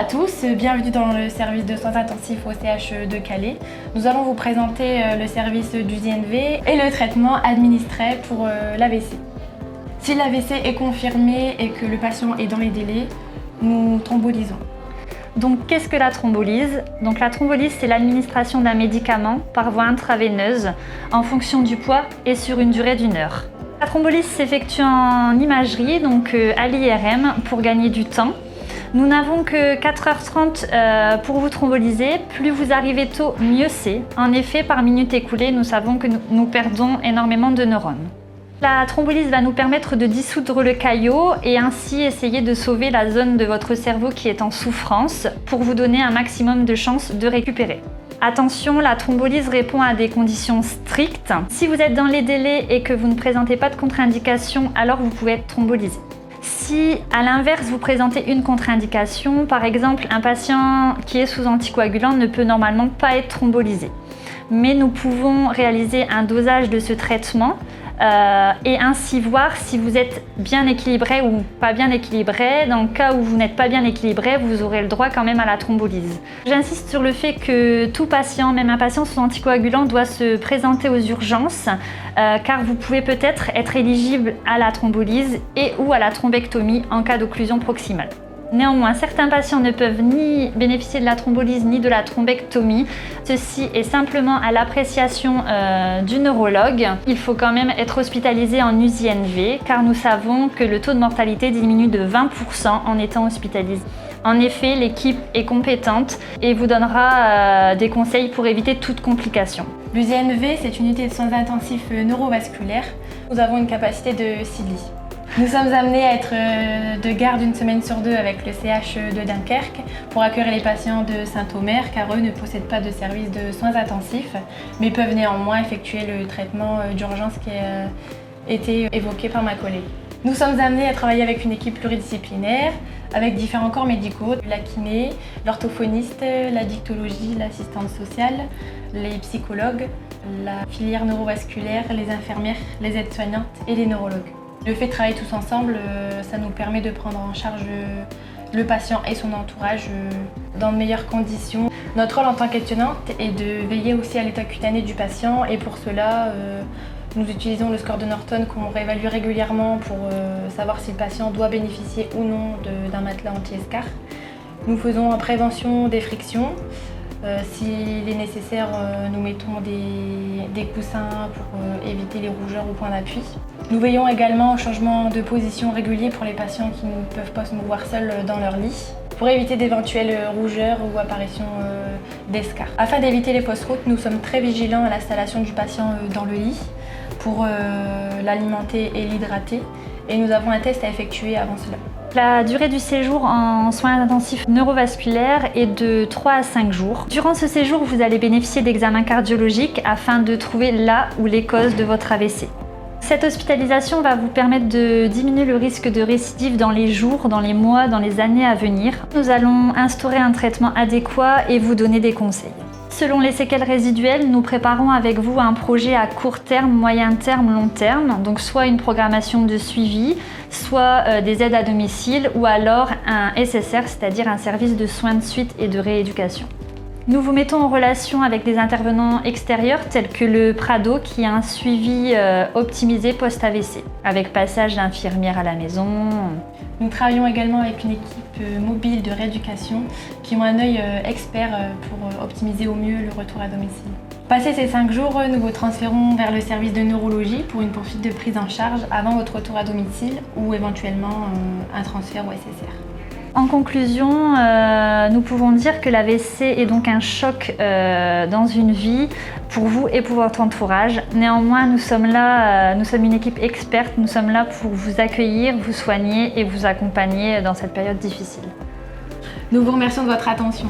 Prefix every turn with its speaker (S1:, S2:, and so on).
S1: à tous, bienvenue dans le service de soins intensifs au CH de Calais. Nous allons vous présenter le service du ZNV et le traitement administré pour l'AVC. Si l'AVC est confirmé et que le patient est dans les délais, nous thrombolisons.
S2: Donc qu'est-ce que la thrombolyse? Donc la thrombolyse, c'est l'administration d'un médicament par voie intraveineuse en fonction du poids et sur une durée d'1 heure. La thrombolyse s'effectue en imagerie, donc à l'IRM, pour gagner du temps. Nous n'avons que 4h30 pour vous thromboliser. Plus vous arrivez tôt, mieux c'est. En effet, par minute écoulée, nous savons que nous perdons énormément de neurones. La thrombolyse va nous permettre de dissoudre le caillot et ainsi essayer de sauver la zone de votre cerveau qui est en souffrance pour vous donner un maximum de chances de récupérer. Attention, la thrombolyse répond à des conditions strictes. Si vous êtes dans les délais et que vous ne présentez pas de contre-indication, alors vous pouvez être thrombolysé. Si, à l'inverse, vous présentez une contre-indication, par exemple, un patient qui est sous anticoagulant ne peut normalement pas être thrombolysé. Mais nous pouvons réaliser un dosage de ce traitement et ainsi voir si vous êtes bien équilibré ou pas bien équilibré. Dans le cas où vous n'êtes pas bien équilibré, vous aurez le droit quand même à la thrombolyse. J'insiste sur le fait que tout patient, même un patient sous anticoagulant, doit se présenter aux urgences car vous pouvez peut-être être éligible à la thrombolyse et ou à la thrombectomie en cas d'occlusion proximale. Néanmoins, certains patients ne peuvent ni bénéficier de la thrombolyse ni de la thrombectomie. Ceci est simplement à l'appréciation du neurologue. Il faut quand même être hospitalisé en UZNV car nous savons que le taux de mortalité diminue de 20% en étant hospitalisé. En effet, l'équipe est compétente et vous donnera des conseils pour éviter toute complication.
S1: L'UZNV, c'est une unité de soins intensifs neurovasculaires. Nous avons une capacité de 6 lits. Nous sommes amenés à être de garde 1 semaine sur 2 avec le CH de Dunkerque pour accueillir les patients de Saint-Omer car eux ne possèdent pas de service de soins intensifs mais peuvent néanmoins effectuer le traitement d'urgence qui a été évoqué par ma collègue. Nous sommes amenés à travailler avec une équipe pluridisciplinaire avec différents corps médicaux, la kiné, l'orthophoniste, la dictologie, l'assistante sociale, les psychologues, la filière neurovasculaire, les infirmières, les aides-soignantes et les neurologues. Le fait de travailler tous ensemble, ça nous permet de prendre en charge le patient et son entourage dans de meilleures conditions. Notre rôle en tant qu'aide-soignante est de veiller aussi à l'état cutané du patient et pour cela, nous utilisons le score de Norton qu'on réévalue régulièrement pour savoir si le patient doit bénéficier ou non d'un matelas anti-escar. Nous faisons en prévention des frictions. S'il est nécessaire, nous mettons des coussins pour éviter les rougeurs au point d'appui. Nous veillons également au changement de position régulier pour les patients qui ne peuvent pas se mouvoir seuls dans leur lit, pour éviter d'éventuelles rougeurs ou apparitions d'escar. Afin d'éviter les fausses routes, nous sommes très vigilants à l'installation du patient dans le lit pour l'alimenter et l'hydrater et nous avons un test à effectuer avant cela.
S2: La durée du séjour en soins intensifs neurovasculaires est de 3 à 5 jours. Durant ce séjour, vous allez bénéficier d'examens cardiologiques afin de trouver là où les causes de votre AVC. Cette hospitalisation va vous permettre de diminuer le risque de récidive dans les jours, dans les mois, dans les années à venir. Nous allons instaurer un traitement adéquat et vous donner des conseils. Selon les séquelles résiduelles, nous préparons avec vous un projet à court terme, moyen terme, long terme, donc soit une programmation de suivi, soit des aides à domicile ou alors un SSR, c'est-à-dire un service de soins de suite et de rééducation. Nous vous mettons en relation avec des intervenants extérieurs tels que le Prado qui a un suivi optimisé post-AVC, avec passage d'infirmières à la maison.
S1: Nous travaillons également avec une équipe mobile de rééducation qui ont un œil expert pour optimiser au mieux le retour à domicile. Passé ces 5 jours, nous vous transférons vers le service de neurologie pour une poursuite de prise en charge avant votre retour à domicile ou éventuellement un transfert au SSR.
S2: En conclusion, nous pouvons dire que l'AVC est donc un choc dans une vie pour vous et pour votre entourage. Néanmoins, nous sommes là, nous sommes une équipe experte, nous sommes là pour vous accueillir, vous soigner et vous accompagner dans cette période difficile.
S1: Nous vous remercions de votre attention.